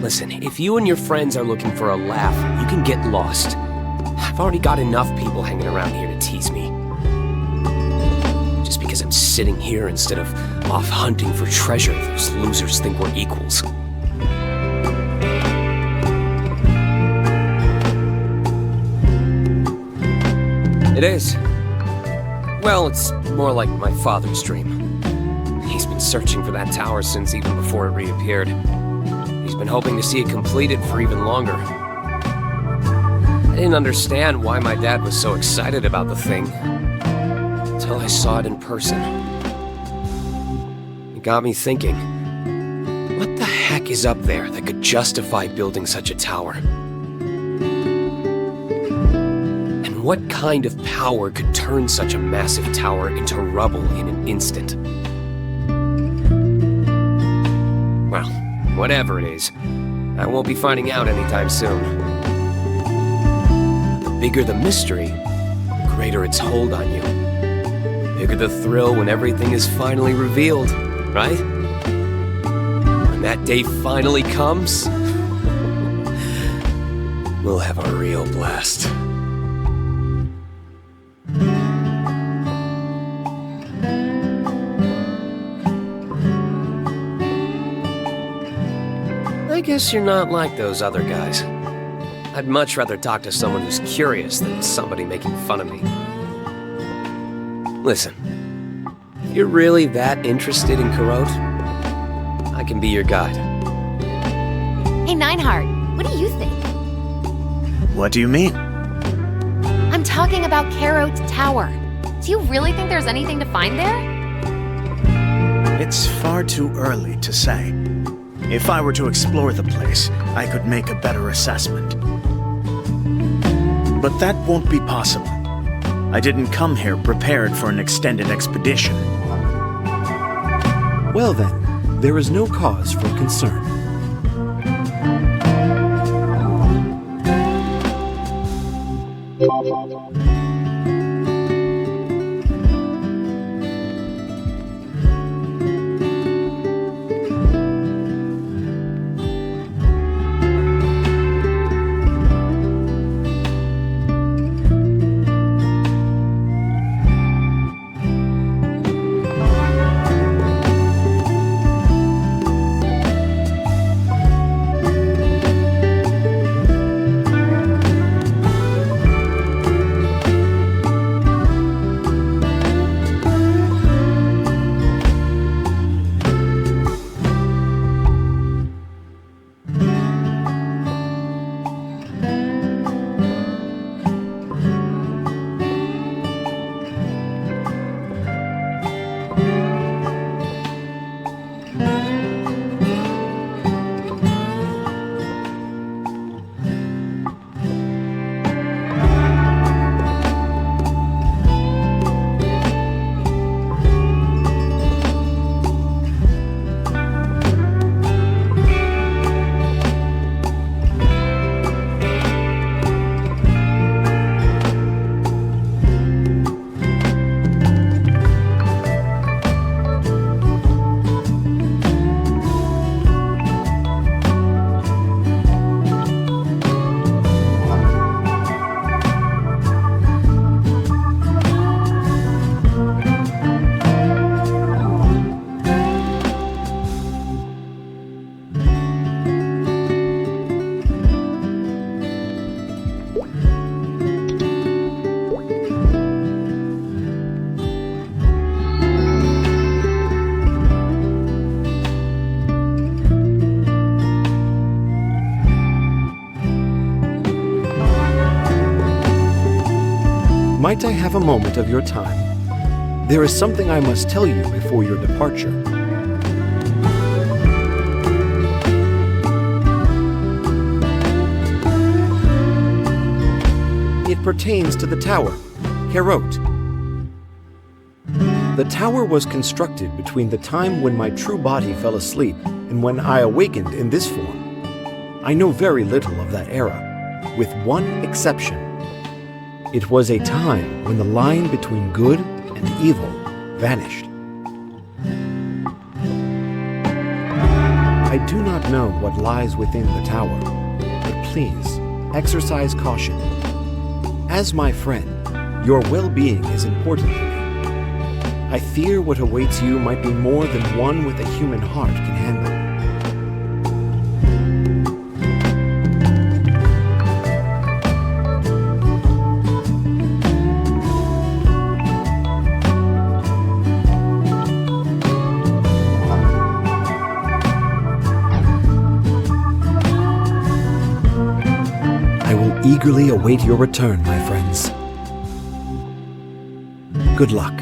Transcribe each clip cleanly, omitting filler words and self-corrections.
Listen, if you and your friends are looking for a laugh, you can get lost. I've already got enough people hanging around here to tease me. Just because I'm sitting here instead of off hunting for treasure, those losers think we're equals. It is. Well, it's more like my father's dream. He's been searching for that tower since even before it reappeared. He's been hoping to see it completed for even longer. I didn't understand why my dad was so excited about the thing until I saw it in person. It got me thinking, what the heck is up there that could justify building such a tower? And what kind of power could turn such a massive tower into rubble in an instant? Well, whatever it is, I won't be finding out anytime soon. The bigger the mystery, the greater its hold on you. Bigger the thrill when everything is finally revealed, right? When that day finally comes, we'll have a real blast. I guess you're not like those other guys. I'd much rather talk to someone who's curious than somebody making fun of me. Listen, if you're really that interested in Karote, I can be your guide. Hey, Neinheart, what do you think? What do you mean? I'm talking about Karote's tower. Do you really think there's anything to find there? It's far too early to say. If I were to explore the place, I could make a better assessment. But that won't be possible. I didn't come here prepared for an extended expedition. Well then, there is no cause for concern. Might I have a moment of your time? There is something I must tell you before your departure. It pertains to the tower, Karote. The tower was constructed between the time when my true body fell asleep and when I awakened in this form. I know very little of that era, with one exception. It was a time when the line between good and evil vanished. I I do not know what lies within the tower, but please, exercise caution. As my friend, your well-being is important to me. I fear what awaits you might be more than one with a human heart can handle. I will eagerly await your return, my friends. Good luck.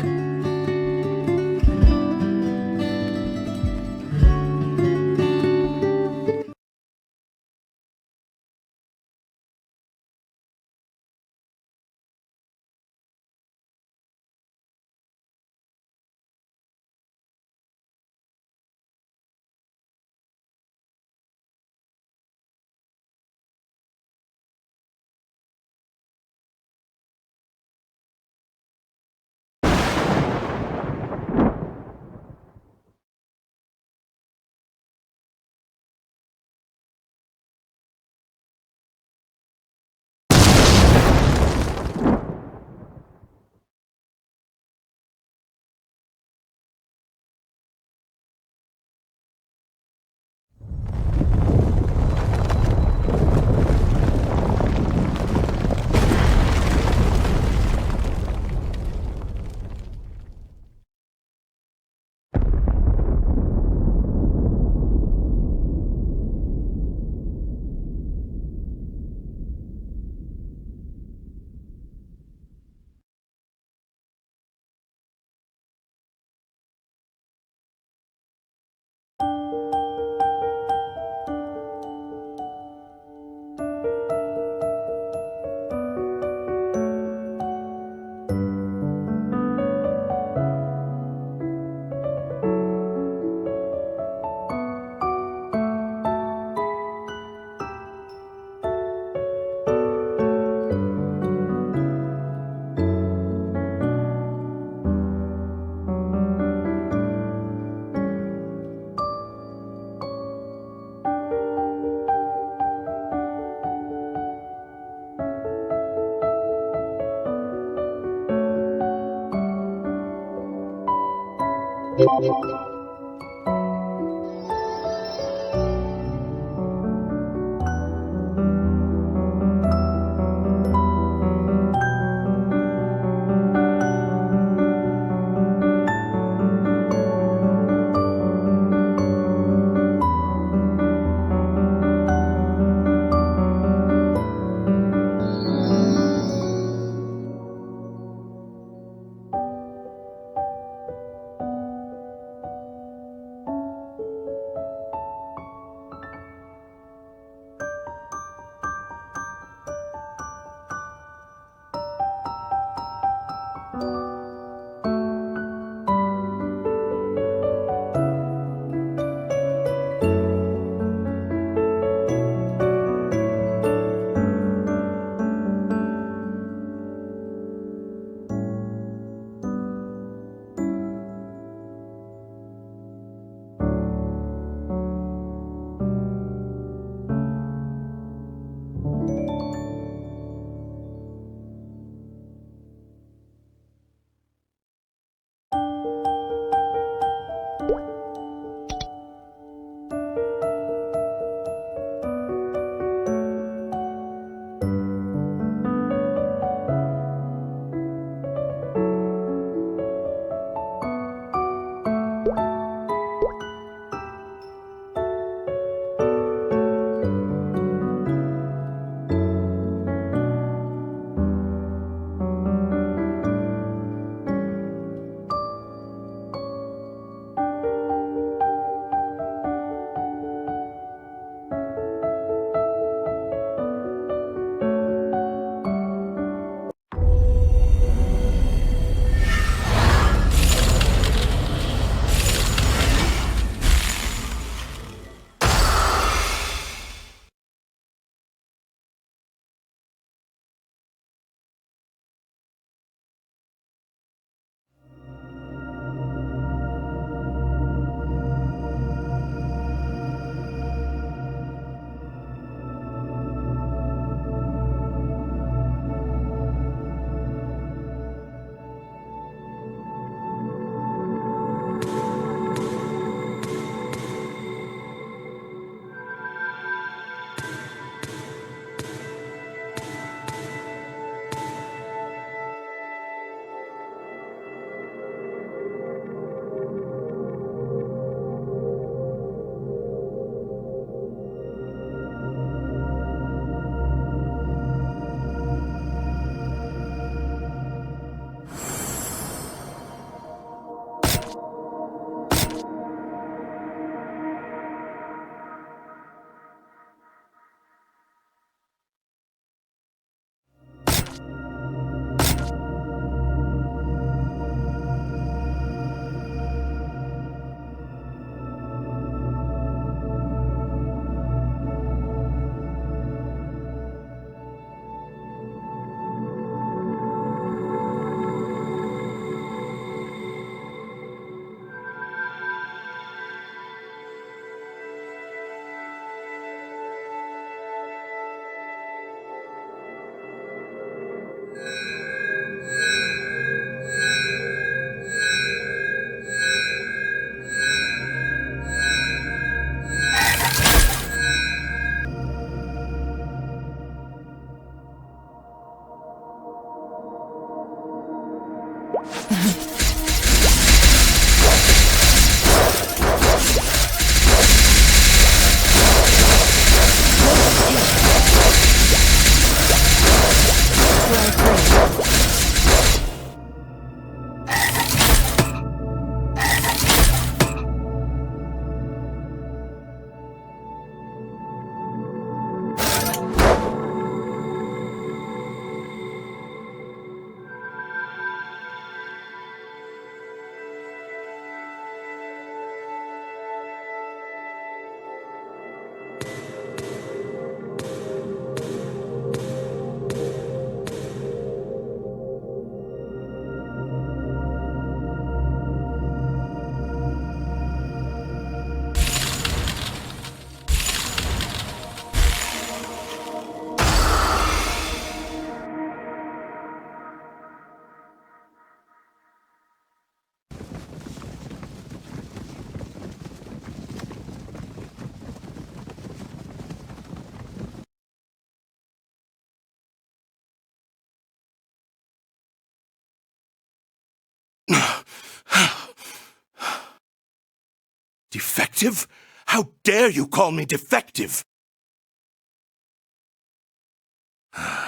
Defective? How dare you call me defective?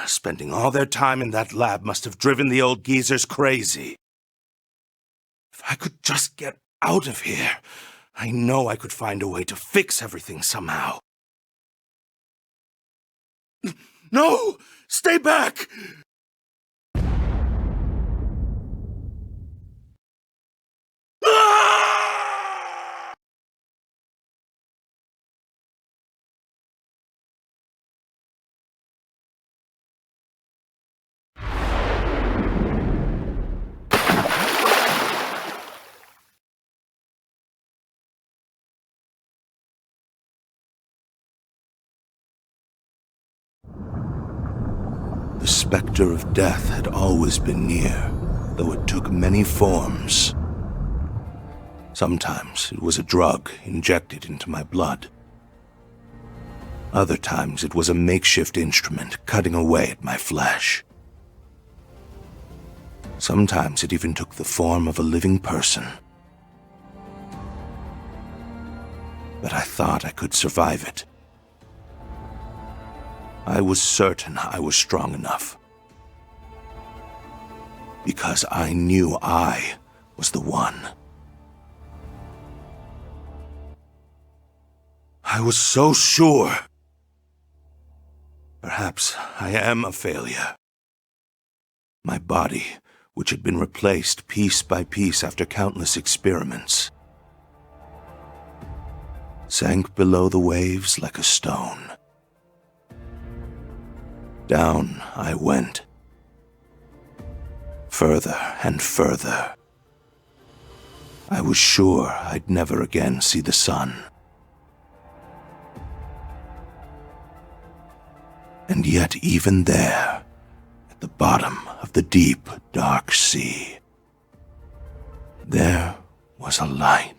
Spending all their time in that lab must have driven the old geezers crazy. If I could just get out of here, I know I could find a way to fix everything somehow. No! Stay back! Ah! The specter of death had always been near, though it took many forms. Sometimes it was a drug injected into my blood. Other times it was a makeshift instrument cutting away at my flesh. Sometimes it even took the form of a living person. But I thought I could survive it. I was certain I was strong enough. Because I knew I was the one. I was so sure. Perhaps I am a failure. My body, which had been replaced piece by piece after countless experiments, sank below the waves like a stone. Down I went. Further and further. I was sure I'd never again see the sun. And yet even there, at the bottom of the deep, dark sea, there was a light.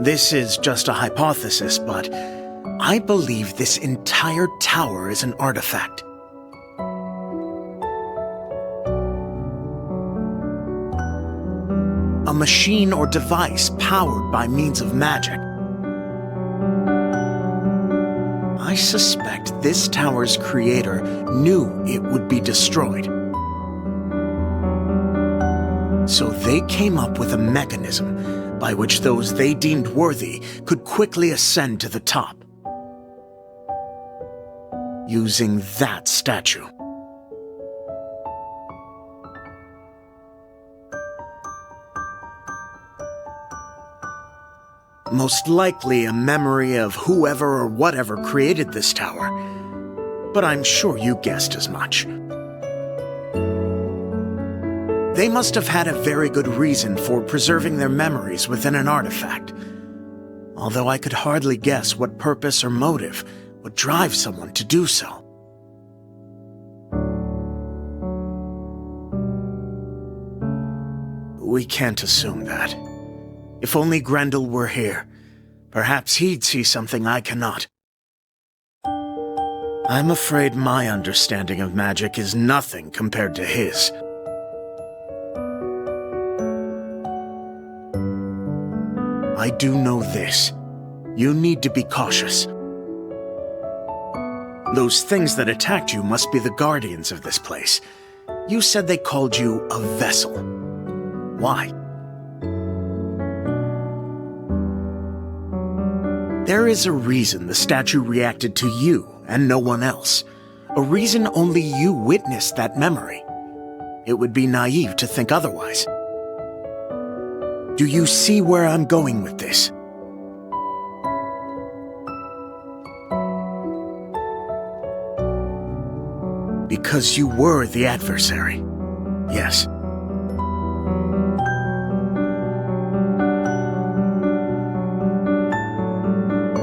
This is just a hypothesis, but I believe this entire tower is an artifact. A machine or device powered by means of magic. I suspect this tower's creator knew it would be destroyed. So they came up with a mechanism by which those they deemed worthy could quickly ascend to the top. Using that statue. Most likely a memory of whoever or whatever created this tower, but I'm sure you guessed as much. They must have had a very good reason for preserving their memories within an artifact, although I could hardly guess what purpose or motive would drive someone to do so. We can't assume that. If only Grendel were here, perhaps he'd see something I cannot. I'm afraid my understanding of magic is nothing compared to his. I do know this. You need to be cautious. Those things that attacked you must be the guardians of this place. You said they called you a vessel. Why? There is a reason the statue reacted to you and no one else. A reason only you witnessed that memory. It would be naive to think otherwise. Do you see where I'm going with this? Because you were the adversary. Yes.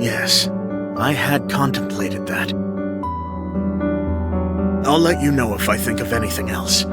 Yes, I had contemplated that. I'll let you know if I think of anything else.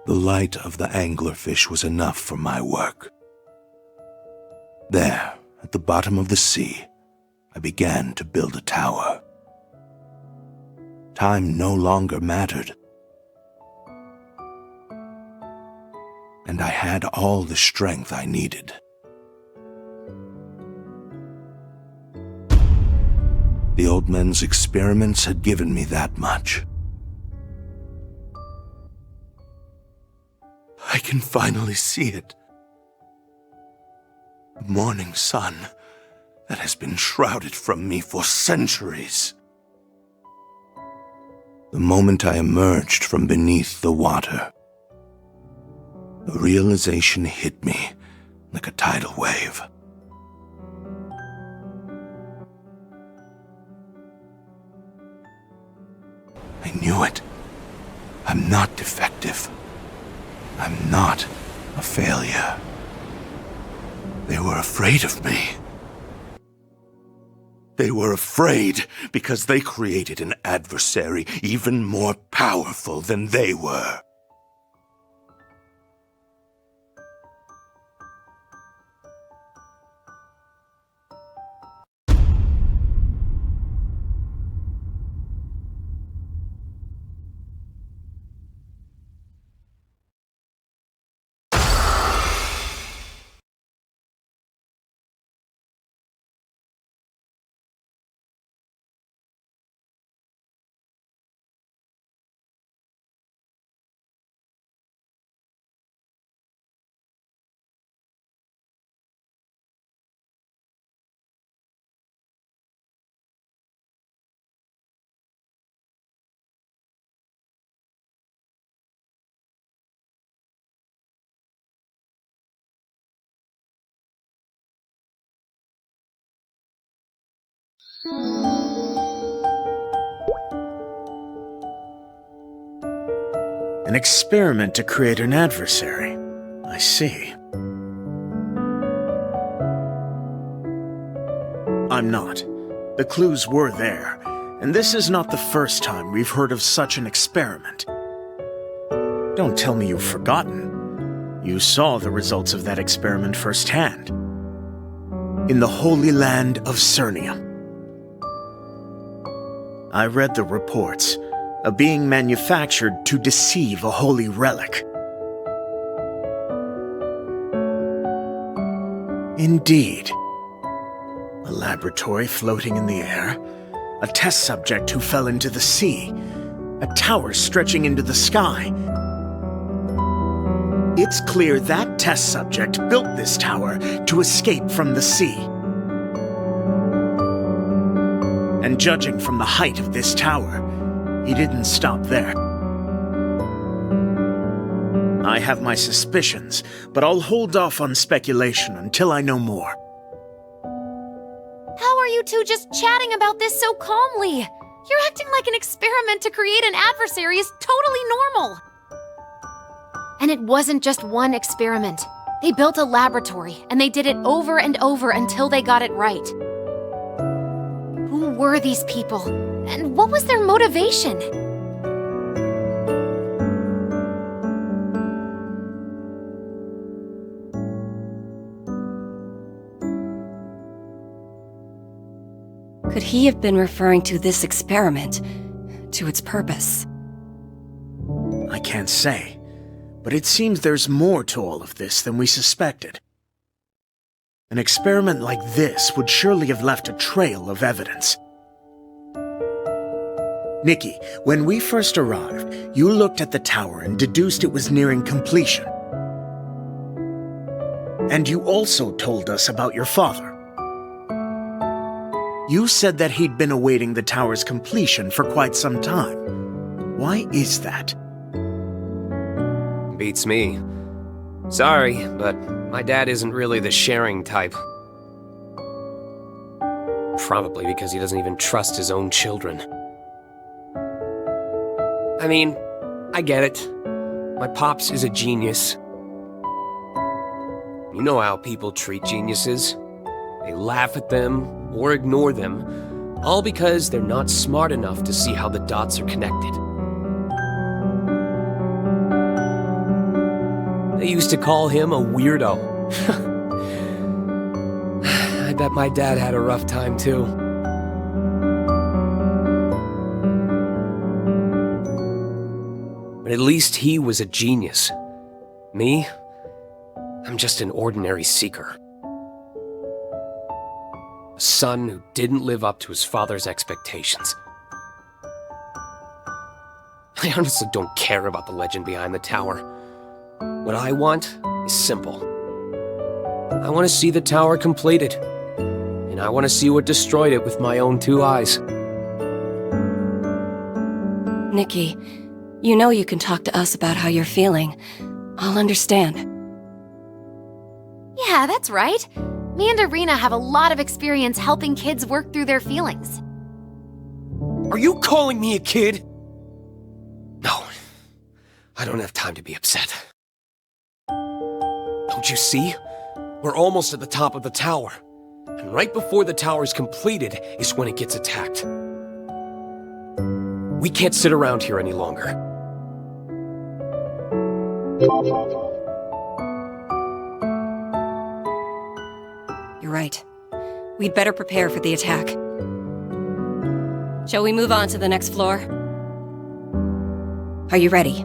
The light of the anglerfish was enough for my work. There, at the bottom of the sea, I began to build a tower. Time no longer mattered. And I had all the strength I needed. The old men's experiments had given me that much. I can finally see it. The morning sun that has been shrouded from me for centuries. The moment I emerged from beneath the water, the realization hit me like a tidal wave. I knew it. I'm not defective. I'm not a failure. They were afraid of me. They were afraid because they created an adversary even more powerful than they were. An experiment to create an adversary. I see. I'm not. The clues were there, and this is not the first time we've heard of such an experiment. Don't tell me you've forgotten. You saw the results of that experiment firsthand. In the Holy Land of Cernia. I read the reports. A being manufactured to deceive a holy relic. Indeed. A laboratory floating in the air, a test subject who fell into the sea, a tower stretching into the sky. It's clear that test subject built this tower to escape from the sea. And judging from the height of this tower, he didn't stop there. I have my suspicions, but I'll hold off on speculation until I know more. How are you two just chatting about this so calmly? You're acting like an experiment to create an adversary is totally normal. And it wasn't just one experiment. They built a laboratory, and they did it over and over until they got it right. Who were these people? And what was their motivation? Could he have been referring to this experiment, to its purpose? I can't say, but it seems there's more to all of this than we suspected. An experiment like this would surely have left a trail of evidence. Nikki, when we first arrived, you looked at the tower and deduced it was nearing completion. And you also told us about your father. You said that he'd been awaiting the tower's completion for quite some time. Why is that? Beats me. Sorry, but my dad isn't really the sharing type. Probably because he doesn't even trust his own children. I mean, I get it. My pops is a genius. You know how people treat geniuses. They laugh at them or ignore them, all because they're not smart enough to see how the dots are connected. They used to call him a weirdo. I bet my dad had a rough time too. But at least he was a genius. Me? I'm just an ordinary seeker. A son who didn't live up to his father's expectations. I honestly don't care about the legend behind the tower. What I want is simple. I want to see the tower completed, and I want to see what destroyed it with my own 2 eyes. Nikki, you know you can talk to us about how you're feeling. I'll understand. Yeah, that's right. Me and Irina have a lot of experience helping kids work through their feelings. Are you calling me a kid? No, I don't have time to be upset. Don't you see? We're almost at the top of the tower. And right before the tower's completed is when it gets attacked. We can't sit around here any longer. You're right. We'd better prepare for the attack. Shall we move on to the next floor? Are you ready?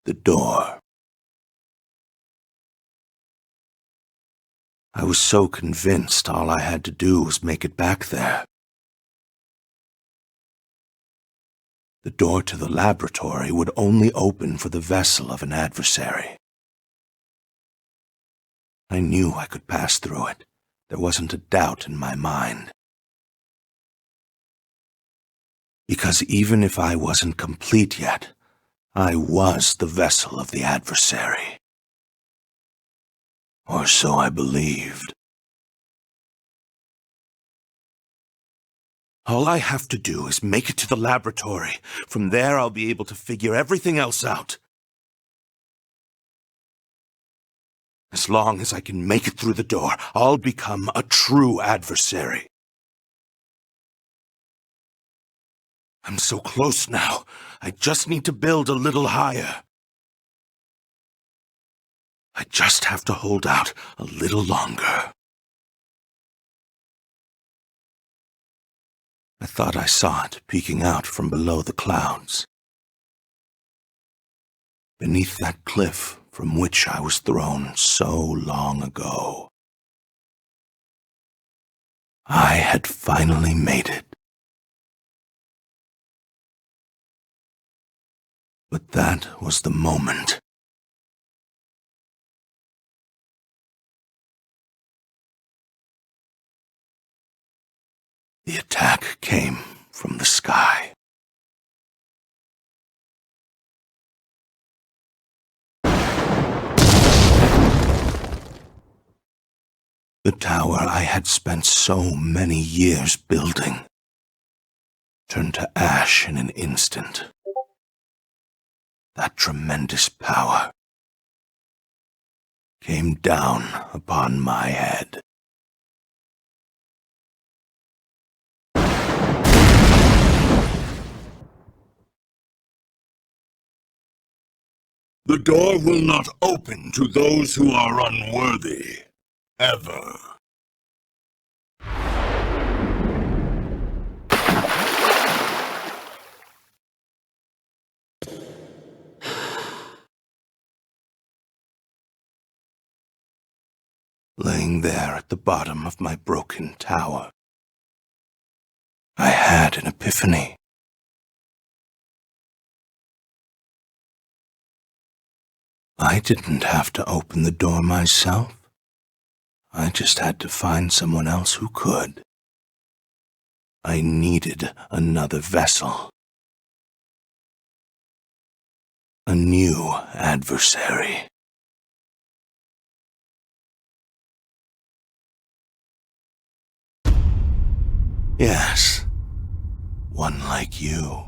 The door. I was so convinced all I had to do was make it back there. The door to the laboratory would only open for the vessel of an adversary. I knew I could pass through it. There wasn't a doubt in my mind. Because even if I wasn't complete yet, I was the vessel of the adversary. Or so I believed. All I have to do is make it to the laboratory. From there, I'll be able to figure everything else out. As long as I can make it through the door, I'll become a true adversary. I'm so close now. I just need to build a little higher. I just have to hold out a little longer. I thought I saw it peeking out from below the clouds. Beneath that cliff from which I was thrown so long ago. I had finally made it. But that was the moment. The attack came from the sky. The tower I had spent so many years building turned to ash in an instant. That tremendous power came down upon my head. The door will not open to those who are unworthy, ever. Laying there at the bottom of my broken tower, I had an epiphany. I didn't have to open the door myself. I just had to find someone else who could. I needed another vessel. A new adversary. Yes, one like you.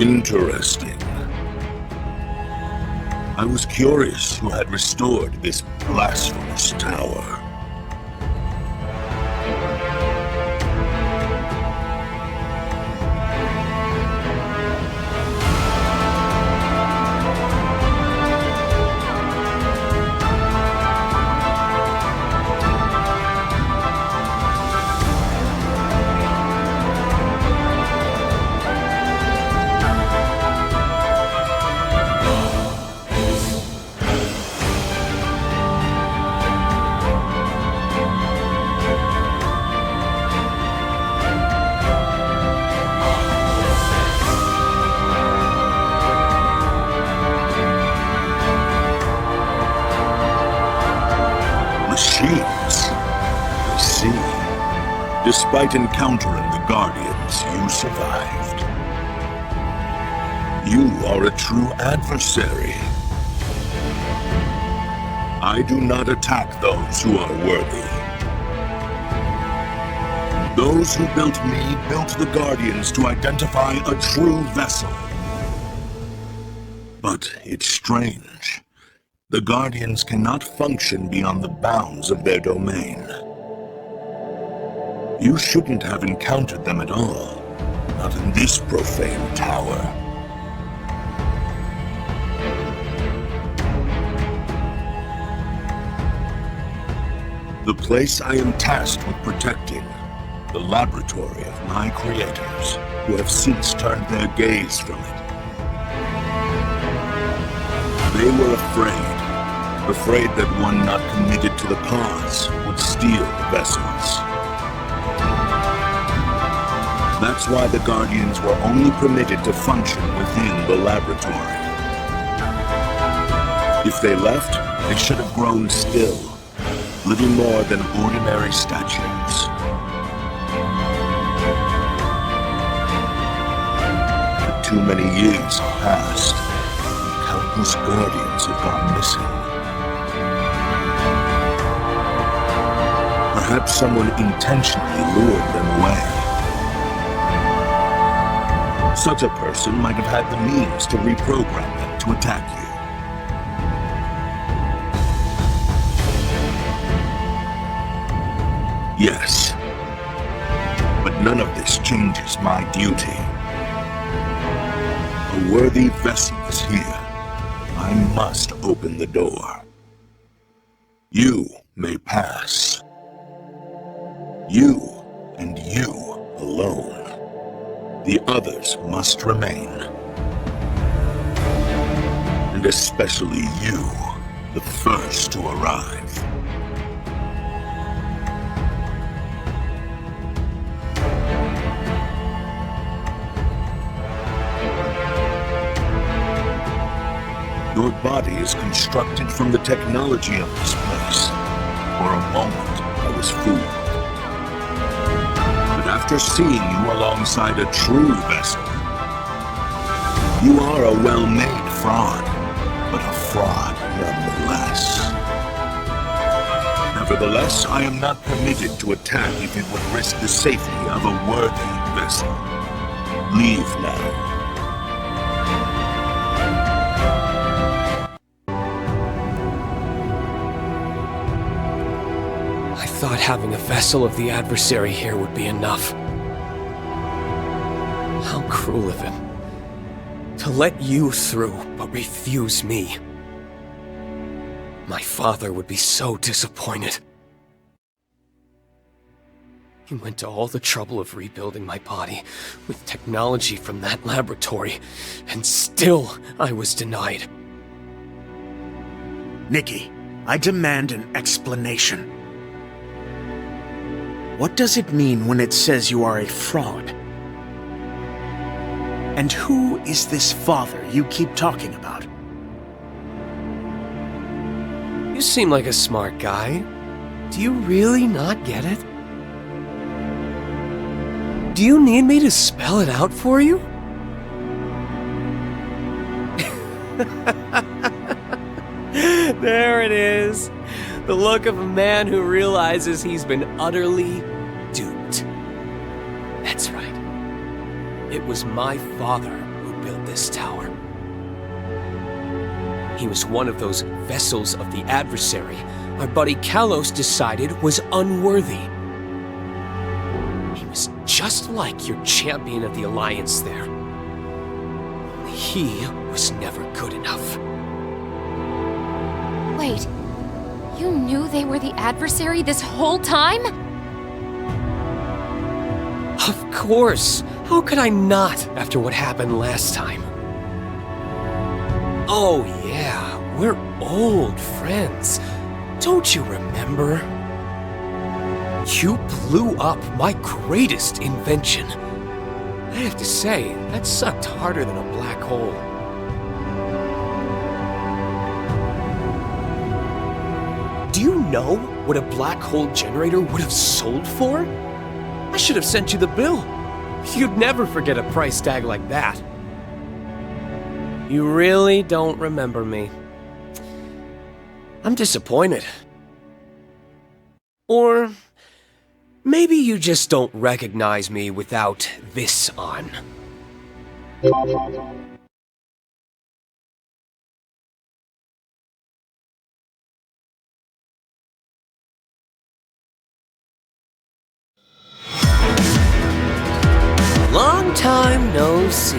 Interesting. I was curious who had restored this blasphemous tower. Machines. I see. Despite encountering the Guardians, you survived. You are a true adversary. I do not attack those who are worthy. Those who built me built the Guardians to identify a true vessel. But it's strange. The Guardians cannot function beyond the bounds of their domain. You shouldn't have encountered them at all, not in this profane tower. The place I am tasked with protecting, the laboratory of my creators, who have since turned their gaze from it. They were afraid that one not committed to the cause would steal the vessels. That's why the Guardians were only permitted to function within the laboratory. If they left, they should have grown still, little more than ordinary statues. But too many years have passed, and countless Guardians have gone missing. Perhaps someone intentionally lured them away. Such a person might have had the means to reprogram them to attack you. Yes. But none of this changes my duty. A worthy vessel is here. I must open the door. You may pass. You and you alone. The others must remain. And especially you, the first to arrive. Your body is constructed from the technology of this place. For a moment, I was fooled. But after seeing you alongside a true vessel, you are a well-made fraud, but a fraud nonetheless. Nevertheless, I am not permitted to attack if it would risk the safety of a worthy vessel. Leave now. I thought having a vessel of the adversary here would be enough. How cruel of him. To let you through, but refuse me. My father would be so disappointed. He went to all the trouble of rebuilding my body with technology from that laboratory, and still I was denied. Nikki, I demand an explanation. What does it mean when it says you are a fraud? And who is this father you keep talking about? You seem like a smart guy. Do you really not get it? Do you need me to spell it out for you? There it is. The look of a man who realizes he's been utterly duped. That's right. It was my father who built this tower. He was one of those vessels of the adversary our buddy Kalos decided was unworthy. He was just like your champion of the Alliance there. Only he was never good enough. Wait, you knew they were the adversary this whole time? Of course! How could I not after what happened last time? Oh yeah, we're old friends. Don't you remember? You blew up my greatest invention. I have to say, that sucked harder than a black hole. Do you know what a black hole generator would have sold for? I should have sent you the bill. You'd never forget a price tag like that. You really don't remember me. I'm disappointed. Or maybe you just don't recognize me without this on. Long time no see.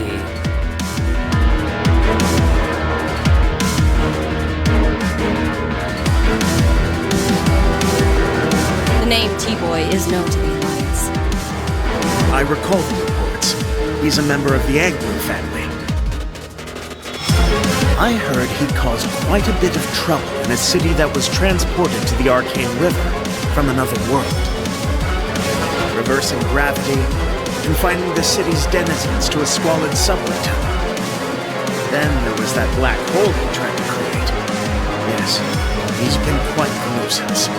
The name T-Boy is known to the Alliance. I recall the reports. He's a member of the Angler family. I heard he caused quite a bit of trouble in a city that was transported to the Arcane River from another world. Reversing gravity, confining the city's denizens to a squalid subway tunnel. Then there was that black hole he tried to create. Yes, he's been quite the nuisance.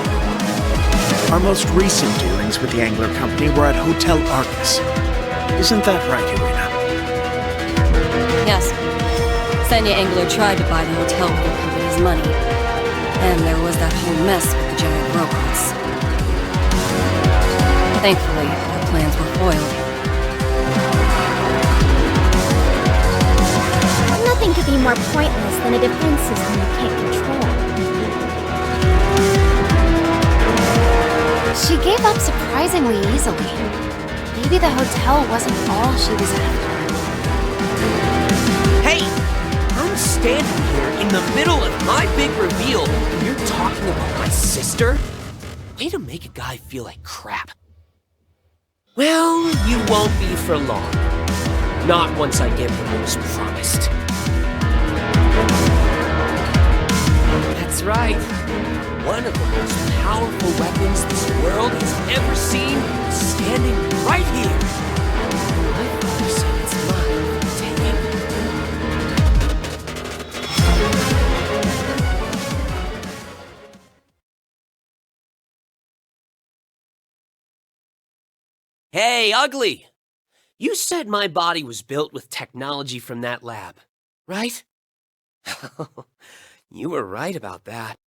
Our most recent dealings with the Angler Company were at Hotel Arcus. Isn't that right, Irina? Yes. Senya Angler tried to buy the hotel with the company's money. And there was that whole mess with the giant robots. Thankfully, our plans were foiled. Nothing could be more pointless than a defense system you can't control. She gave up surprisingly easily. Maybe the hotel wasn't all she was after. Hey! I'm standing here in the middle of my big reveal, and you're talking about my sister? Way to make a guy feel like crap. Well, you won't be for long. Not once I get what was promised. That's right. One of the most powerful weapons this world has ever seen is standing right here. My father said it's mine for taking. Hey, Ugly! You said my body was built with technology from that lab, right? You were right about that.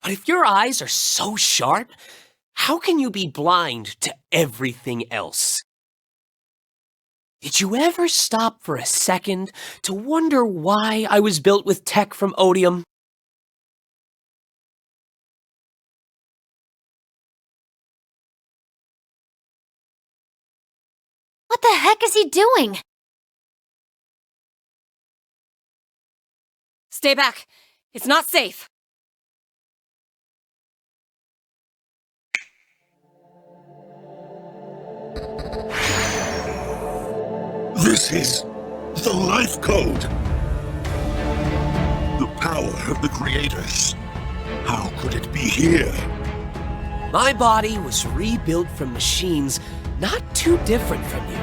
But if your eyes are so sharp, how can you be blind to everything else? Did you ever stop for a second to wonder why I was built with tech from Odium? What the heck is he doing? Stay back! It's not safe! This is the life code. The power of the creators. How could it be here? My body was rebuilt from machines not too different from you.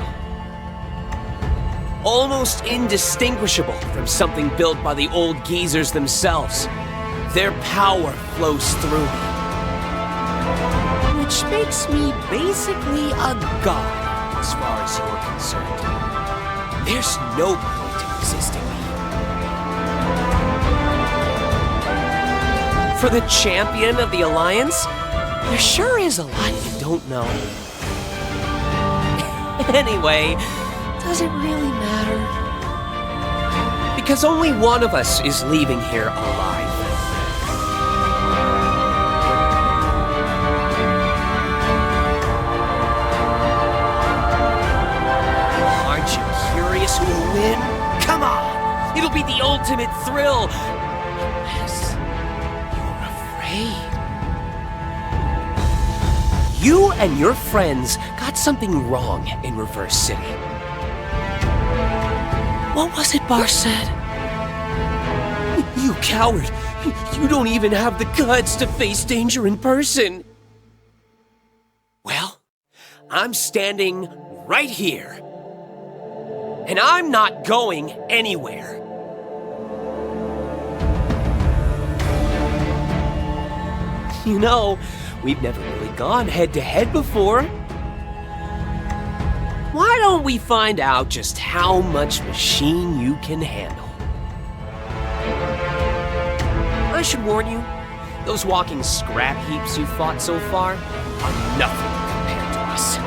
Almost indistinguishable from something built by the old geezers themselves. Their power flows through me. Which makes me basically a god, as far as you're concerned. There's no point in resisting me. For the champion of the Alliance, there sure is a lot you don't know. Anyway, Does it really matter? Because only one of us is leaving here alive. Aren't you curious who will win? Come on! It'll be the ultimate thrill! Unless you're afraid. You and your friends got something wrong in Reverse City. What was it Bar said? You coward! You don't even have the guts to face danger in person! Well, I'm standing right here. And I'm not going anywhere. You know, we've never really gone head-to-head before. Why don't we find out just how much machine you can handle? I should warn you, those walking scrap heaps you fought so far are nothing compared to us.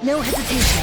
No hesitation.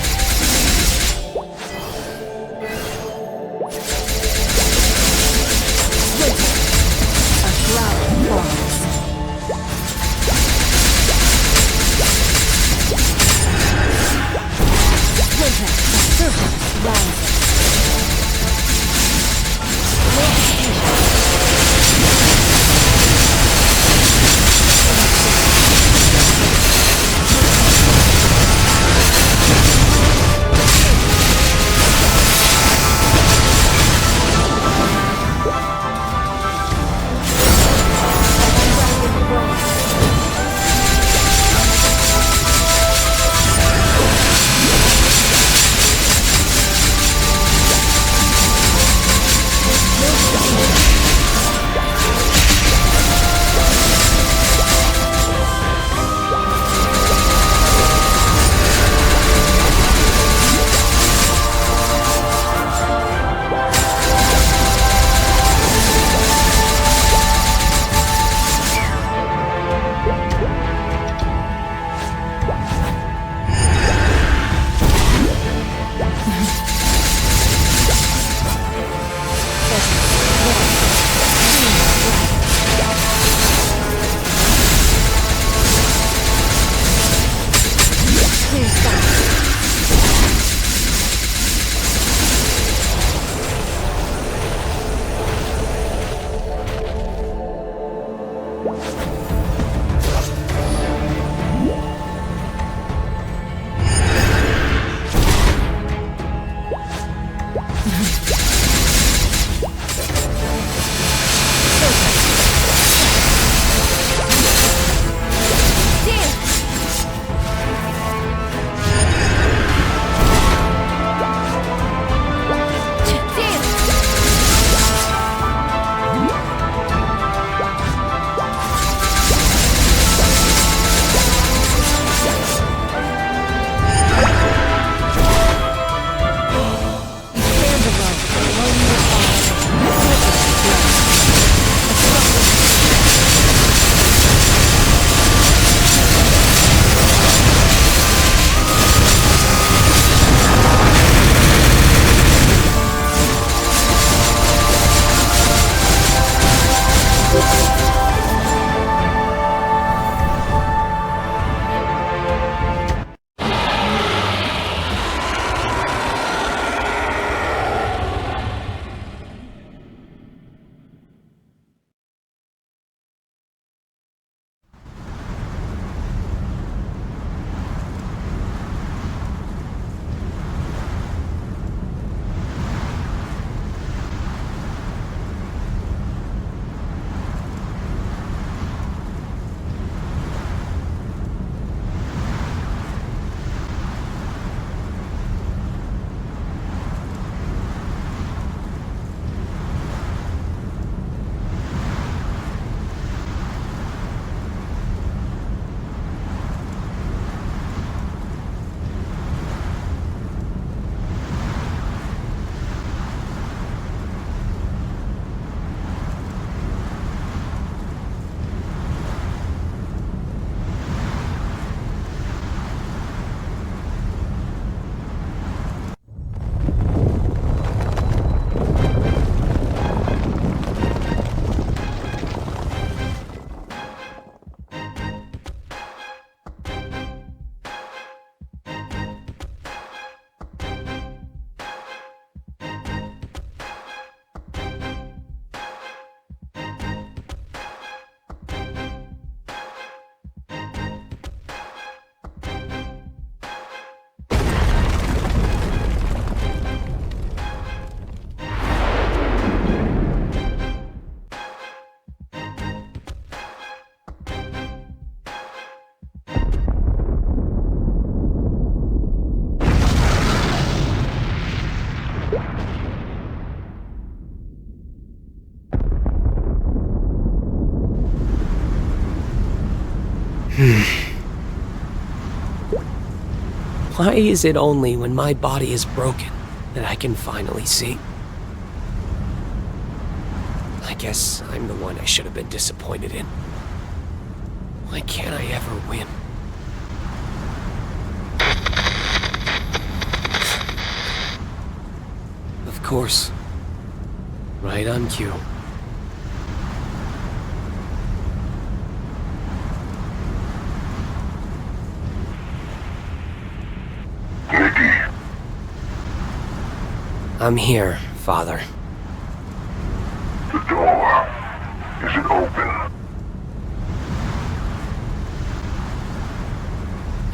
Why is it only when my body is broken that I can finally see? I guess I'm the one I should have been disappointed in. Why can't I ever win? Of course. Right on cue. I'm here, Father. The door. Is it open?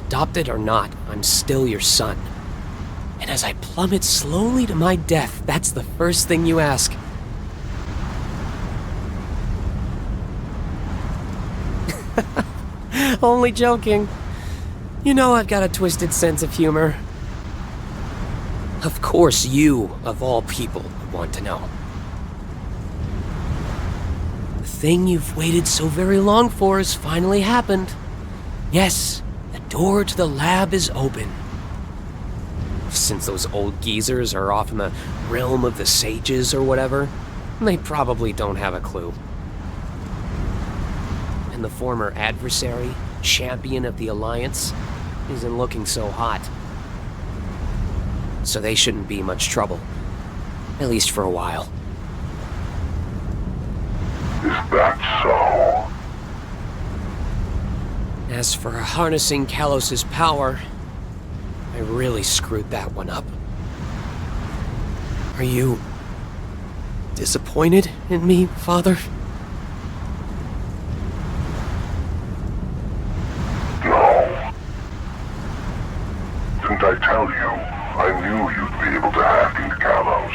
Adopted or not, I'm still your son. And as I plummet slowly to my death, that's the first thing you ask. Only joking. You know I've got a twisted sense of humor. Of course you, of all people, would want to know. The thing you've waited so very long for has finally happened. Yes, the door to the lab is open. Since those old geezers are off in the realm of the sages or whatever, they probably don't have a clue. And the former adversary, champion of the Alliance, isn't looking so hot. So they shouldn't be much trouble. At least for a while. Is that so? As for harnessing Kalos's power, I really screwed that one up. Are you disappointed in me, Father? No. Didn't I tell you? I knew you'd be able to hack into Kalos.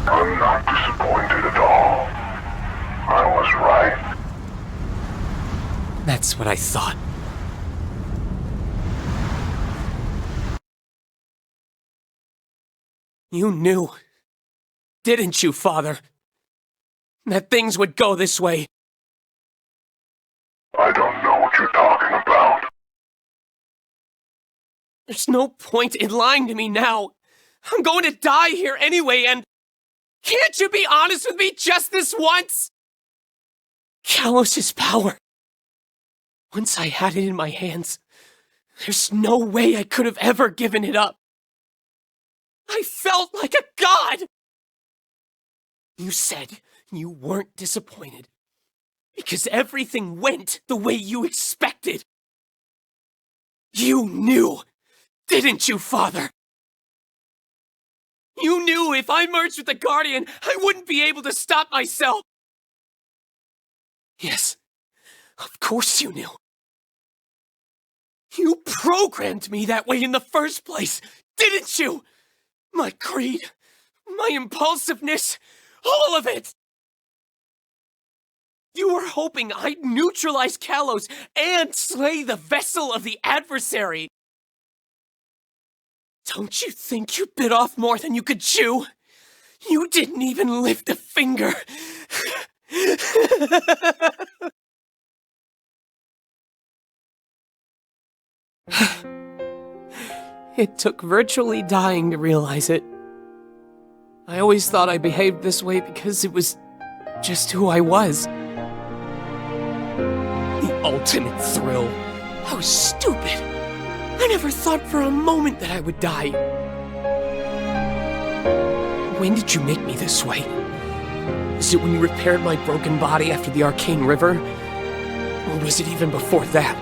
I'm not disappointed at all. I was right. That's what I thought. You knew, didn't you, Father? That things would go this way. I don't know what you're talking about. There's no point in lying to me now. I'm going to die here anyway, and can't you be honest with me just this once? Kalos's power. Once I had it in my hands, there's no way I could have ever given it up. I felt like a god! You said you weren't disappointed because everything went the way you expected. You knew, didn't you, Father? You knew if I merged with the Guardian, I wouldn't be able to stop myself. Yes, of course you knew. You programmed me that way in the first place, didn't you? My greed, my impulsiveness, all of it! You were hoping I'd neutralize Kalos and slay the vessel of the adversary. Don't you think you bit off more than you could chew? You didn't even lift a finger. It took virtually dying to realize it. I always thought I behaved this way because it was just who I was. The ultimate thrill. I was stupid. I never thought for a moment that I would die. When did you make me this way? Is it when you repaired my broken body after the Arcane River? Or was it even before that?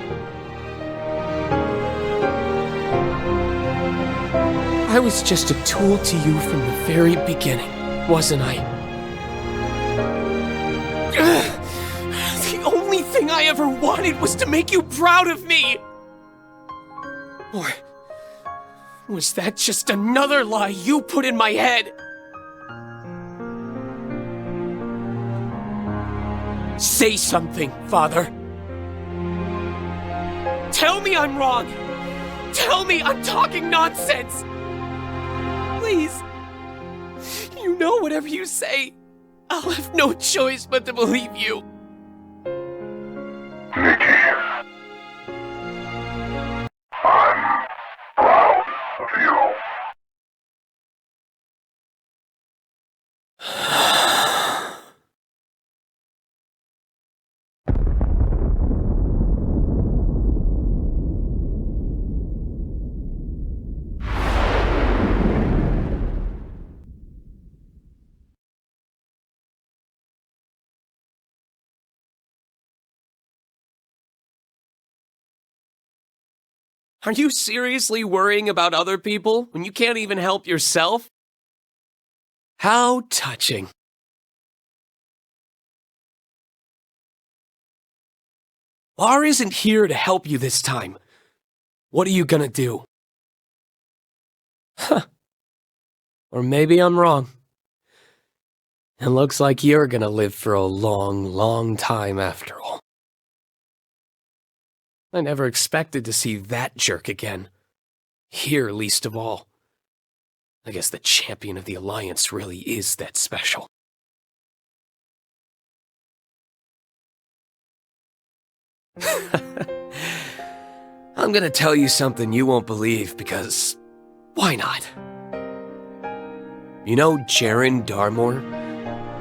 I was just a tool to you from the very beginning, wasn't I? The only thing I ever wanted was to make you proud of me! Or was that just another lie you put in my head? Say something, Father. Tell me I'm wrong! Tell me I'm talking nonsense! Please. You know whatever you say, I'll have no choice but to believe you. Nikki. Are you seriously worrying about other people when you can't even help yourself? How touching. Lar isn't here to help you this time. What are you gonna do? Huh. Or maybe I'm wrong. It looks like you're gonna live for a long, long time after all. I never expected to see that jerk again. Here, least of all. I guess the champion of the Alliance really is that special. I'm gonna tell you something you won't believe because why not? You know Jaren Darmor,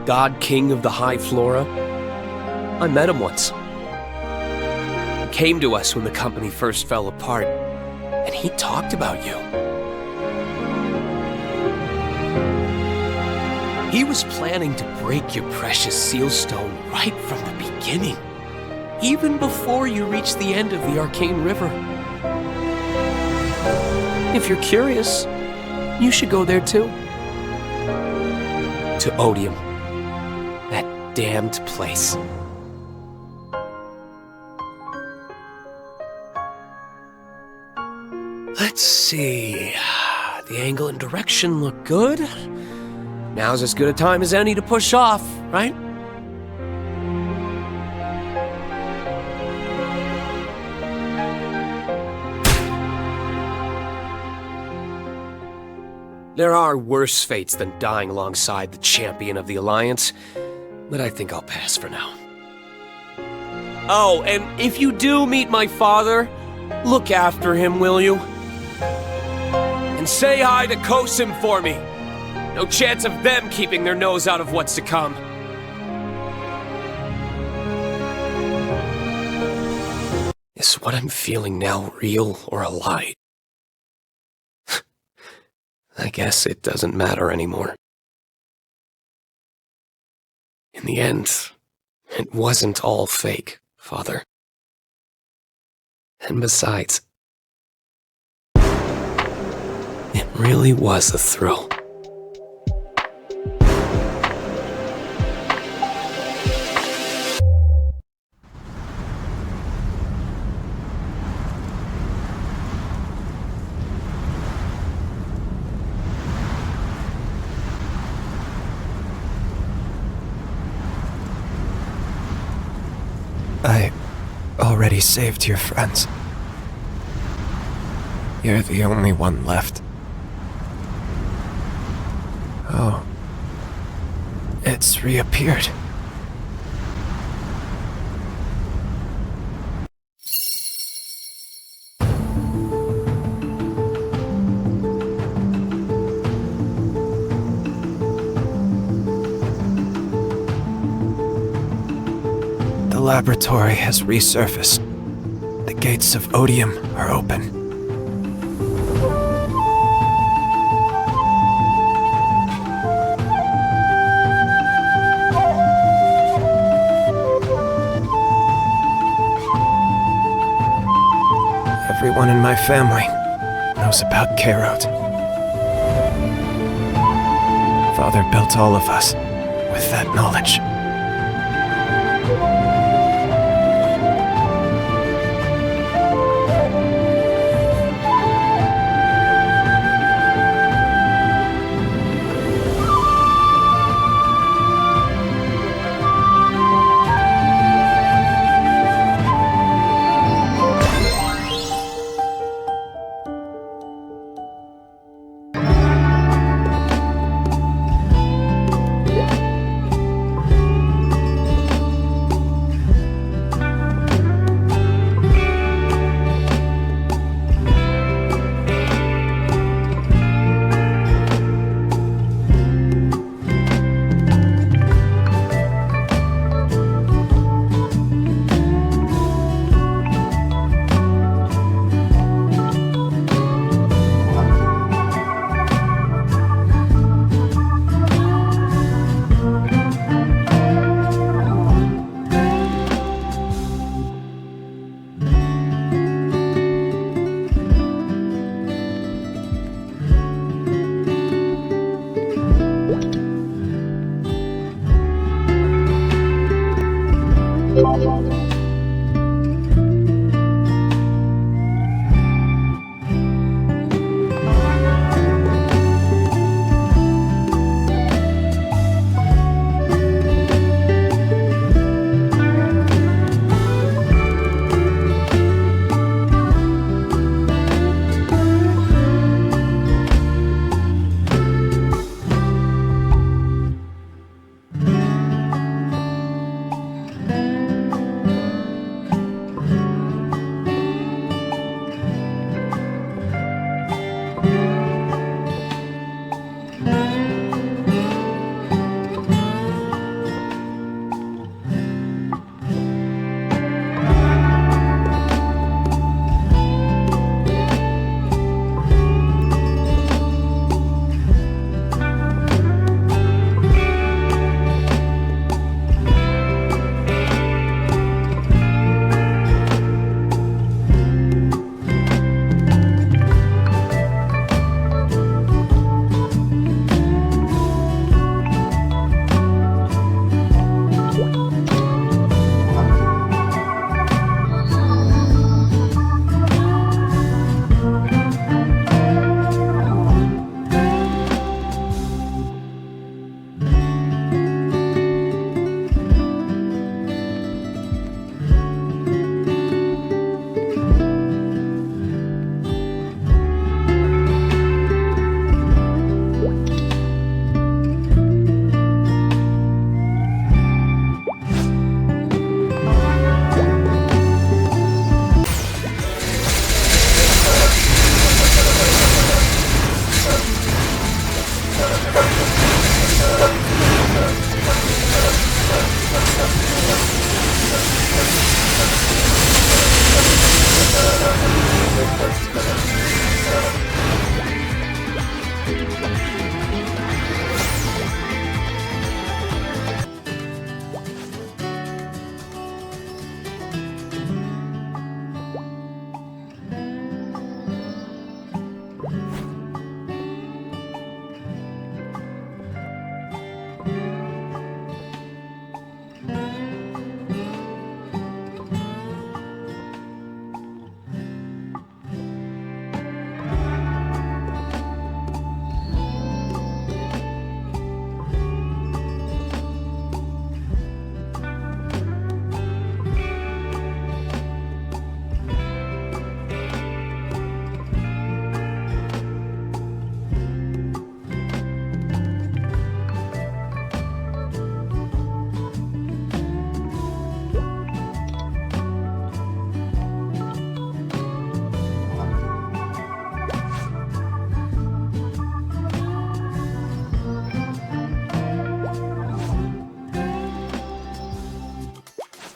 God King of the High Flora? I met him once. He came to us when the company first fell apart, and he talked about you. He was planning to break your precious sealstone right from the beginning, even before you reached the end of the Arcane River. If you're curious, you should go there too. To Odium. That damned place. Let's see. The angle and direction look good. Now's as good a time as any to push off, right? There are worse fates than dying alongside the champion of the Alliance, but I think I'll pass for now. Oh, and if you do meet my father, look after him, will you? And say hi to Kosim for me. No chance of them keeping their nose out of what's to come. Is what I'm feeling now real or a lie? I guess it doesn't matter anymore. In the end, it wasn't all fake, Father. And besides, it really was a thrill. I already saved your friends. You're the only one left. Oh. It's reappeared. The laboratory has resurfaced. The gates of Odium are open. Everyone in my family knows about Karote. Father built all of us with that knowledge.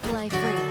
Fly free.